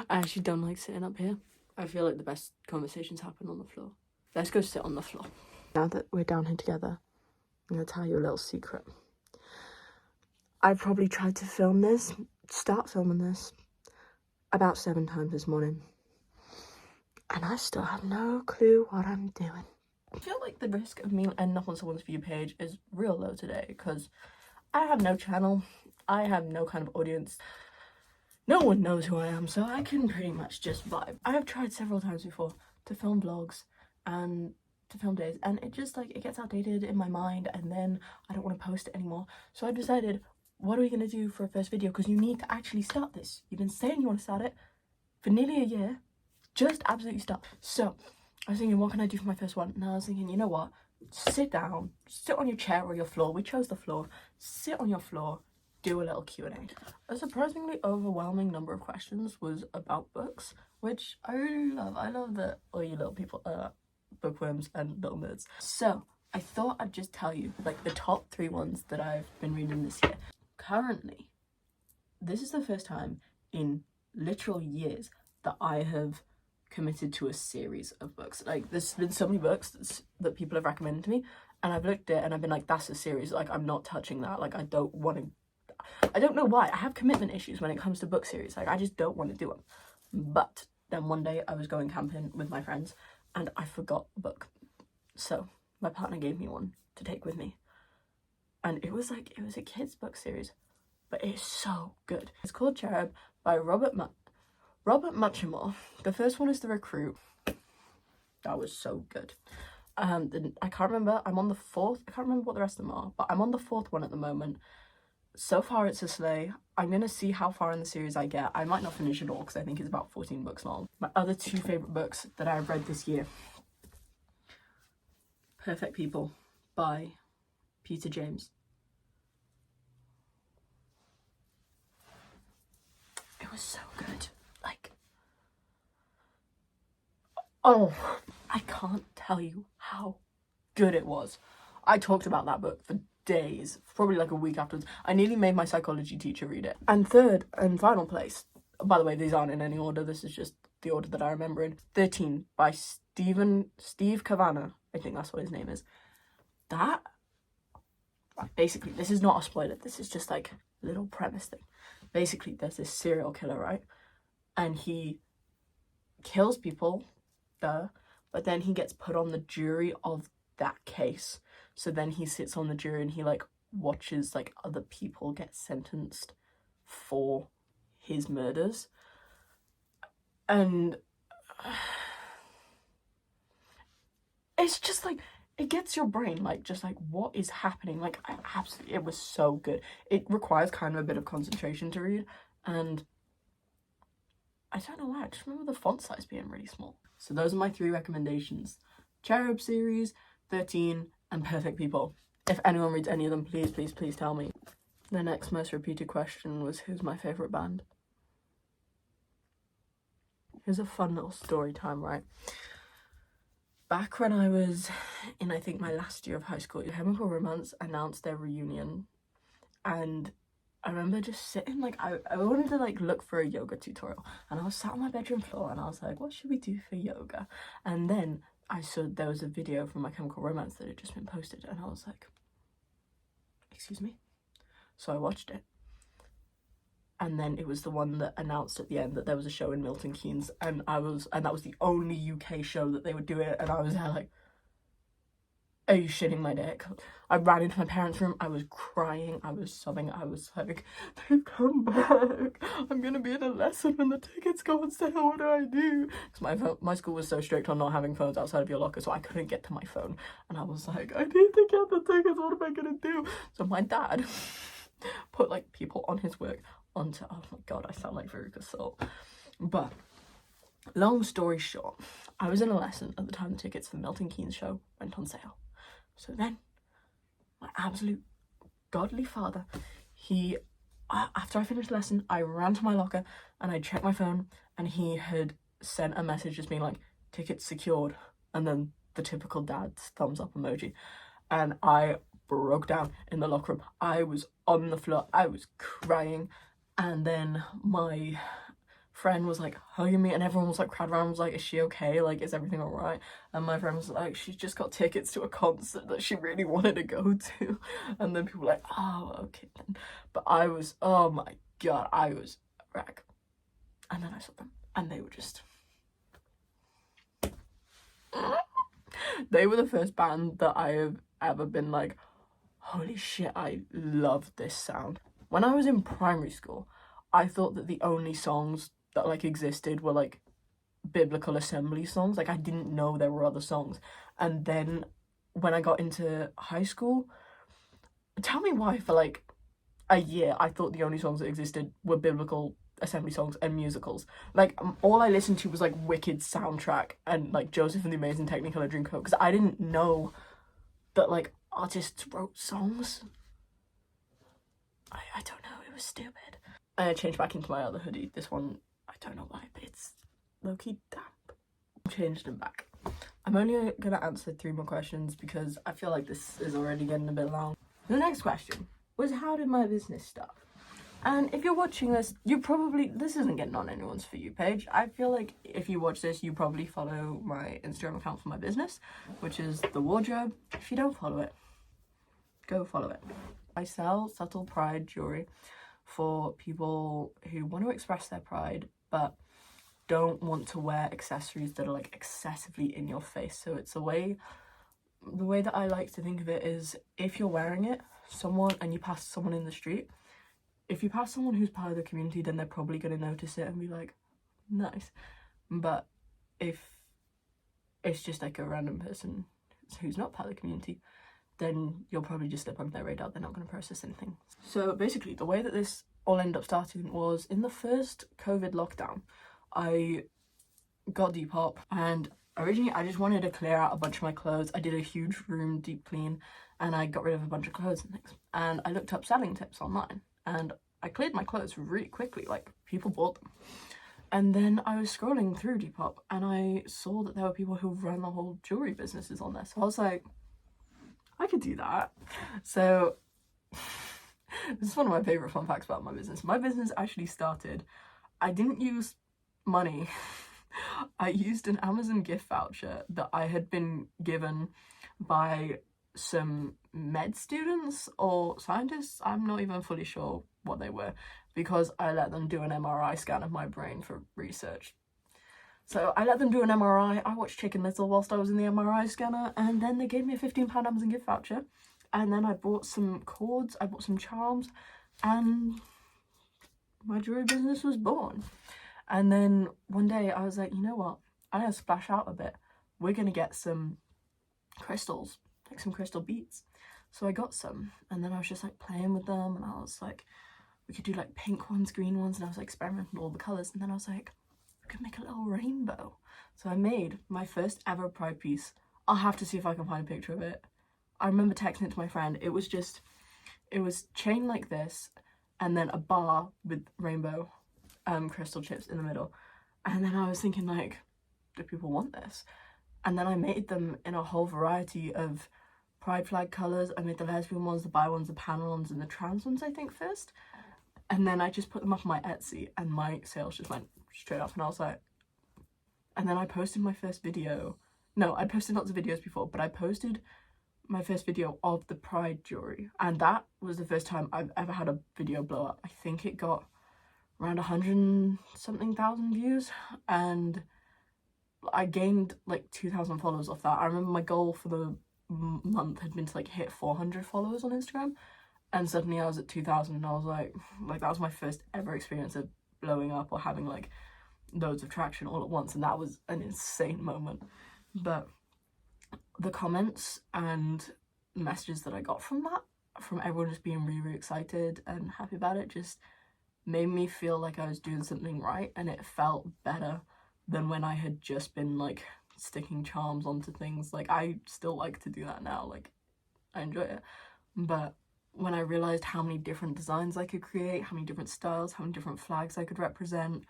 I actually don't like sitting up here. I feel like the best conversations happen on the floor. Let's go sit on the floor. Now that we're down here together, I'm going to tell you a little secret. I probably tried to start filming this, about 7 times this morning. And I still have no clue what I'm doing. I feel like the risk of me ending up on someone's view page is real low today, because I have no channel, I have no kind of audience. No one knows who I am, so I can pretty much just vibe. I have tried several times before to film vlogs and to film days, and it just like, it gets outdated in my mind, and then I don't want to post it anymore. So I decided, what are we going to do for a first video? Because you need to actually start this. You've been saying you want to start it for nearly a year. Just absolutely start. So I was thinking, what can I do for my first one? And I was thinking, you know what? Sit down, sit on your chair or your floor. We chose the floor. Sit on your floor, do a little Q&A. A surprisingly overwhelming number of questions was about books, which I really love. I love that all you little people are bookworms and little nerds. So I thought I'd just tell you like the top 3 ones that I've been reading this year. Currently, this is the first time in literal years that I have committed to a series of books. Like, there's been so many books that people have recommended to me, and I've looked at it and I've been like, that's a series, like I'm not touching that. Like, I don't know why. I have commitment issues when it comes to book series. Like, I just don't want to do them. But then one day I was going camping with my friends and I forgot a book, so my partner gave me one to take with me, and it was a kids book series, but it's so good. It's called Cherub by Robert Muchamore. The first one is The Recruit. That was so good. Then I can't remember, I'm on the 4th. I can't remember what the rest of them are, but I'm on the 4th one at the moment. So far it's a sleigh. I'm gonna see how far in the series I get. I might not finish it all because I think it's about 14 books long. My other 2 favorite books that I've read this year: Perfect People by Peter James. It was so good. Like, oh, I can't tell you how good it was. I talked about that book for days, probably like a week afterwards. I nearly made my psychology teacher read it. And third and final place, by the way, these aren't in any order, this is just the order that I remember in, 13 by Steve Cavanagh. I think that's what his name is. That, basically, this is not a spoiler, this is just like a little premise thing. Basically, there's this serial killer, right? And he kills people, but then he gets put on the jury of that case. So then he sits on the jury and he like watches like other people get sentenced for his murders. And it's just like, it gets your brain like, just like, what is happening? Like, it was so good. It requires kind of a bit of concentration to read, and I don't know why, I just remember the font size being really small. So those are my 3 recommendations: Cherub series, 13, and Perfect People. If anyone reads any of them, please tell me. The next most repeated question was, who's my favourite band? Here's a fun little story time, right? Back when I was in, I think, my last year of high school, Chemical Romance announced their reunion, and I remember just sitting, like, I wanted to like look for a yoga tutorial, and I was sat on my bedroom floor and I was like, what should we do for yoga? And then I saw there was a video from My Chemical Romance that had just been posted, and I was like, excuse me? So I watched it. And then it was the one that announced at the end that there was a show in Milton Keynes, and that was the only UK show that they would do it, and I was there like, are you shitting my dick? I ran into my parents' room, I was crying, I was sobbing, I was like, they've come back, I'm gonna be in a lesson when the tickets go on sale, what do I do? Because my school was so strict on not having phones outside of your locker, so I couldn't get to my phone, and I was like, I need to get the tickets, what am I gonna do? So my dad put like people on his work onto, oh my god, I sound like Veruca Salt. But long story short, I was in a lesson at the time the tickets for the Milton Keynes show went on sale. So then my absolute godly father, after I finished the lesson, I ran to my locker and I checked my phone, and he had sent a message just being like, tickets secured, and then the typical dad's thumbs up emoji. And I broke down in the locker room. I was on the floor, I was crying. And then my friend was like hugging me and everyone was like crowded around, was like, is she okay, like is everything all right? And my friend was like, she just got tickets to a concert that she really wanted to go to. And then people were like, oh okay then. But I was, oh my god, I was a wreck. And then I saw them and they were just they were the first band that I have ever been like, holy shit, I love this sound. When I was in primary school, I thought that the only songs that like existed were like biblical assembly songs. Like I didn't know there were other songs. And then when I got into high school, tell me why for like a year I thought the only songs that existed were biblical assembly songs and musicals. Like all I listened to was like Wicked soundtrack and like Joseph and the Amazing Technicolor Dreamcoat, because I didn't know that like artists wrote songs. I don't know, it was stupid. I changed back into my other hoodie. This one, I don't know why, but it's low-key damp. Changed them back. I'm only gonna answer 3 more questions because I feel like this is already getting a bit long. The next question was, how did my business start? And if you're watching this, this isn't getting on anyone's For You page. I feel like if you watch this, you probably follow my Instagram account for my business, which is The Wardrobe. If you don't follow it, go follow it. I sell subtle pride jewelry for people who want to express their pride, but don't want to wear accessories that are like excessively in your face. So it's the way that I like to think of it is, if you're wearing it, and you pass someone in the street, if you pass someone who's part of the community, then they're probably going to notice it and be like, nice. But if it's just like a random person who's not part of the community, then you'll probably just slip under their radar. They're not going to process anything. So basically, the way that this all ended up starting was in the first COVID lockdown. I got Depop, and originally I just wanted to clear out a bunch of my clothes. I did a huge room deep clean and I got rid of a bunch of clothes and things. And I looked up selling tips online and I cleared my clothes really quickly, like people bought them. And then I was scrolling through Depop and I saw that there were people who ran the whole jewelry businesses on there. So I was like, I could do that. So this is one of my favorite fun facts about my business. My business actually started, I didn't use money. I used an Amazon gift voucher that I had been given by some med students or scientists. I'm not even fully sure what they were, because I let them do an MRI scan of my brain for research. So I let them do an MRI. I watched Chicken Little whilst I was in the MRI scanner, and then they gave me a £15 Amazon gift voucher. And then I bought some cords, I bought some charms, and my jewelry business was born. And then one day I was like, you know what? I'm gonna splash out a bit. We're gonna get some crystals, like some crystal beads. So I got some, and then I was just like playing with them, and I was like, we could do like pink ones, green ones, and I was like experimenting with all the colours, and then I was like, could make a little rainbow. So I made my first ever pride piece. I'll have to see if I can find a picture of it. I remember texting it to my friend. It was chain like this and then a bar with rainbow crystal chips in the middle. And then I was thinking, like, do people want this? And then I made them in a whole variety of pride flag colours. I made the lesbian ones, the bi ones, the pan ones, and the trans ones, I think, first. And then I just put them up on my Etsy and my sales just went straight up, and I was like, and then I posted my first video. No, I posted lots of videos before, but I posted my first video of the pride jewelry, and that was the first time I've ever had a video blow up. I think it got around 100-something thousand views, and I gained like 2,000 followers off that. I remember my goal for the month had been to like hit 400 followers on Instagram, and suddenly I was at 2,000, and I was like that was my first ever experience of blowing up or having like loads of traction all at once, and that was an insane moment. But the comments and messages that I got from that, from everyone just being really, really excited and happy about it, just made me feel like I was doing something right, and it felt better than when I had just been like sticking charms onto things. Like, I still like to do that now, like I enjoy it, but when I realized how many different designs I could create, how many different styles, how many different flags I could represent,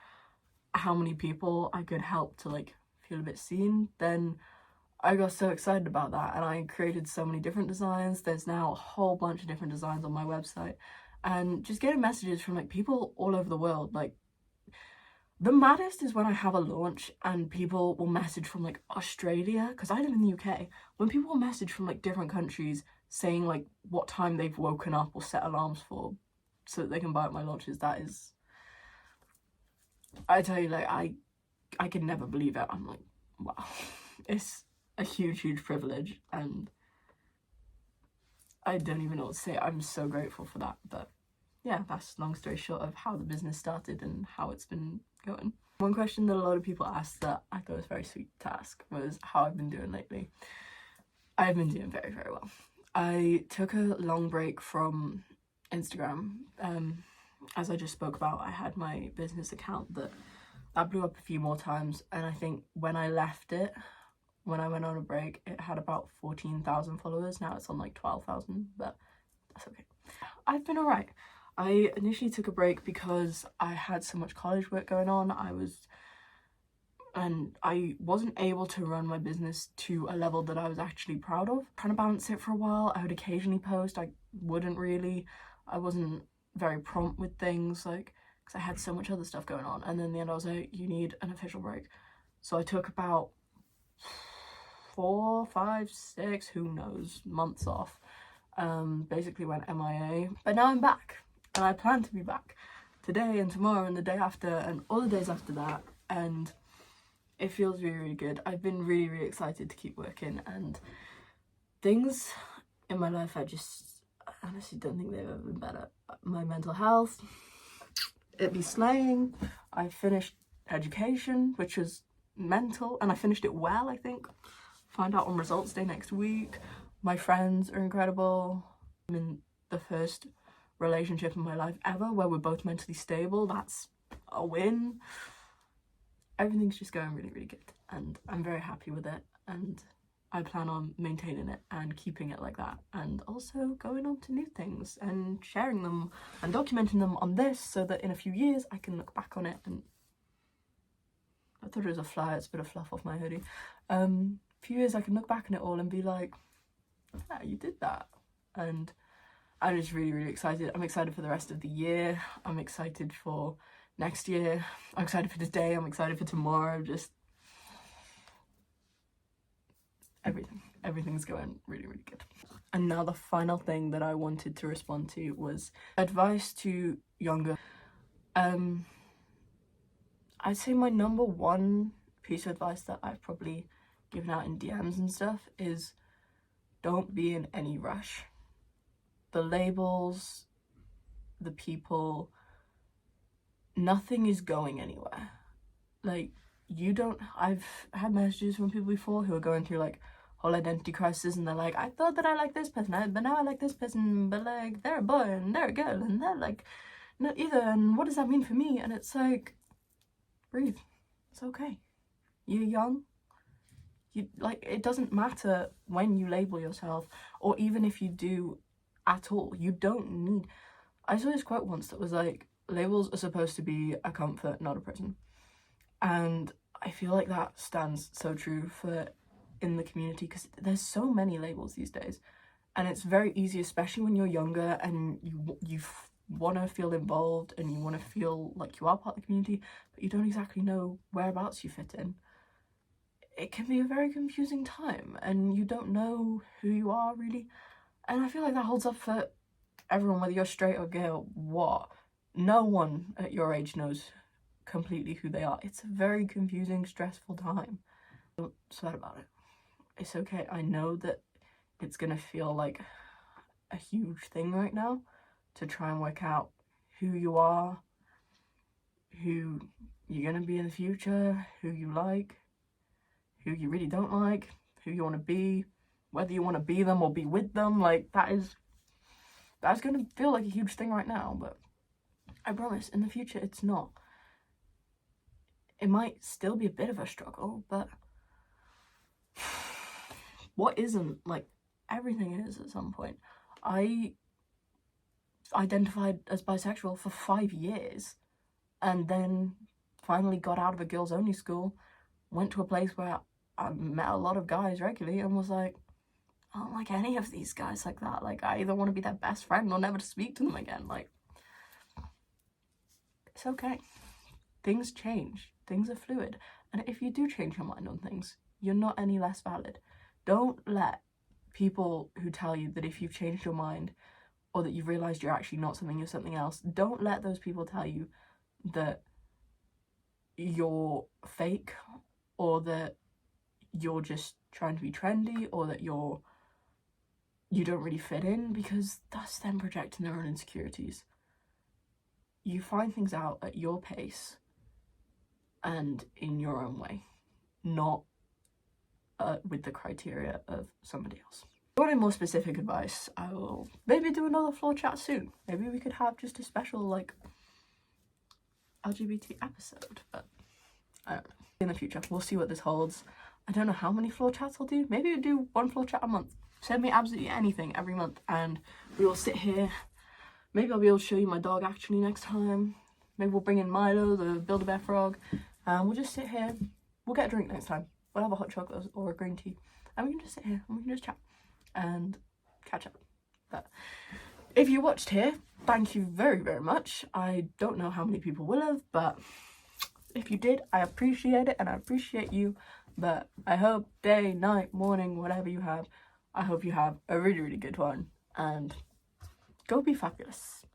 how many people I could help to like feel a bit seen, then I got so excited about that, and I created so many different designs. There's now a whole bunch of different designs on my website, and just getting messages from like people all over the world. Like, The maddest is when I have a launch and people will message from like Australia, because I live in the UK. When people will message from like different countries saying like what time they've woken up or set alarms for so that they can buy at my launches, that is, I tell you, like, I can never believe it. I'm like, wow, it's a huge privilege, and I don't even know what to say. I'm so grateful for that. But yeah, that's long story short of how the business started and how it's been going. One question that a lot of people asked that I thought was very sweet to ask was how I've been doing lately. I've been doing very well. I took a long break from Instagram. As I just spoke about, I had my business account that blew up a few more times, and I think when I left it, when I went on a break, it had about 14,000 followers. Now it's on like 12,000, but that's okay. I've been alright. I initially took a break because I had so much college work going on. I wasn't able to run my business to a level that I was actually proud of. Trying to balance it for a while. I would occasionally post, I wouldn't really. I wasn't very prompt with things, like, because I had so much other stuff going on. And then in the end I was like, you need an official break. So I took about 4, 5, 6, who knows, months off. Basically went MIA. But now I'm back. And I plan to be back today and tomorrow and the day after and all the days after that. And it feels really good. I've been really excited to keep working, and things in my life I honestly don't think they've ever been better. My mental health, it be slaying. I finished education, which was mental, and I finished it well, I think. Find out on results day next week. My friends are incredible. I'm in the first relationship in my life ever where we're both mentally stable. That's a win. Everything's just going really good, and I'm very happy with it, and I plan on maintaining it and keeping it like that, and also going on to new things and sharing them and documenting them on this so that in a few years I can look back on it. And I thought it was a fly, it's a bit of fluff off my hoodie. A few years I can look back on it all and be like, yeah, you did that. And I'm just really excited. I'm excited for the rest of the year. I'm excited for next year. I'm excited for today. I'm excited for tomorrow. Just everything's going really good. And now the final thing that I wanted to respond to was advice to younger. I'd say my number one piece of advice that I've probably given out in DMs and stuff is don't be in any rush. The labels, the people, nothing is going anywhere. Like, I've had messages from people before who are going through like whole identity crisis, and they're like, I thought that I liked this person, but now I like this person, but like they're a boy and they're a girl and they're like not either, and what does that mean for me? And it's like, breathe, it's okay, you're young. It doesn't matter when you label yourself, or even if you do at all. You don't need. I saw this quote once that was like, labels are supposed to be a comfort, not a prison. And I feel like that stands so true for in the community, because there's so many labels these days, and it's very easy, especially when you're younger and you want to feel involved and you want to feel like you are part of the community, but you don't exactly know whereabouts you fit in. It can be a very confusing time, and you don't know who you are really. And I feel like that holds up for everyone, whether you're straight or gay or what. No one at your age knows completely who they are. It's a very confusing, stressful time. Don't sweat about it. It's okay. I know that it's gonna feel like a huge thing right now to try and work out who you are, who you're gonna be in the future, who you like, who you really don't like, who you want to be, whether you want to be them or be with them. Like, that's gonna feel like a huge thing right now, but I promise in the future it's not. It might still be a bit of a struggle, but what isn't? Like, everything is at some point. I identified as bisexual for 5 years, and then finally got out of a girls only school, went to a place where I met a lot of guys regularly, and was like, I don't like any of these guys like that. Like, I either want to be their best friend or never to speak to them again. Like, it's okay. things change, things are fluid, and if you do change your mind on things, you're not any less valid. Don't let people who tell you that if you've changed your mind or that you've realised you're actually not something, you're something else, don't let those people tell you that you're fake, or that you're just trying to be trendy, or that you don't really fit in, because that's them projecting their own insecurities. You find things out at your pace and in your own way, not with the criteria of somebody else. If you want more specific advice, I will maybe do another floor chat soon. Maybe we could have just a special like LGBT episode, but I don't know. In the future, we'll see what this holds. I don't know how many floor chats I'll do. Maybe we'll do 1 floor chat a month. Send me absolutely anything every month and we will sit here. Maybe I'll be able to show you my dog actually next time. Maybe we'll bring in Milo, the Build-A-Bear frog, and we'll just sit here. We'll get a drink next time. We'll have a hot chocolate or a green tea, and we can just sit here and we can just chat and catch up. But if you watched here, thank you very, very much. I don't know how many people will have, but if you did, I appreciate it and I appreciate you. But I hope day, night, morning, whatever you have, I hope you have a really, really good one, and go be fabulous.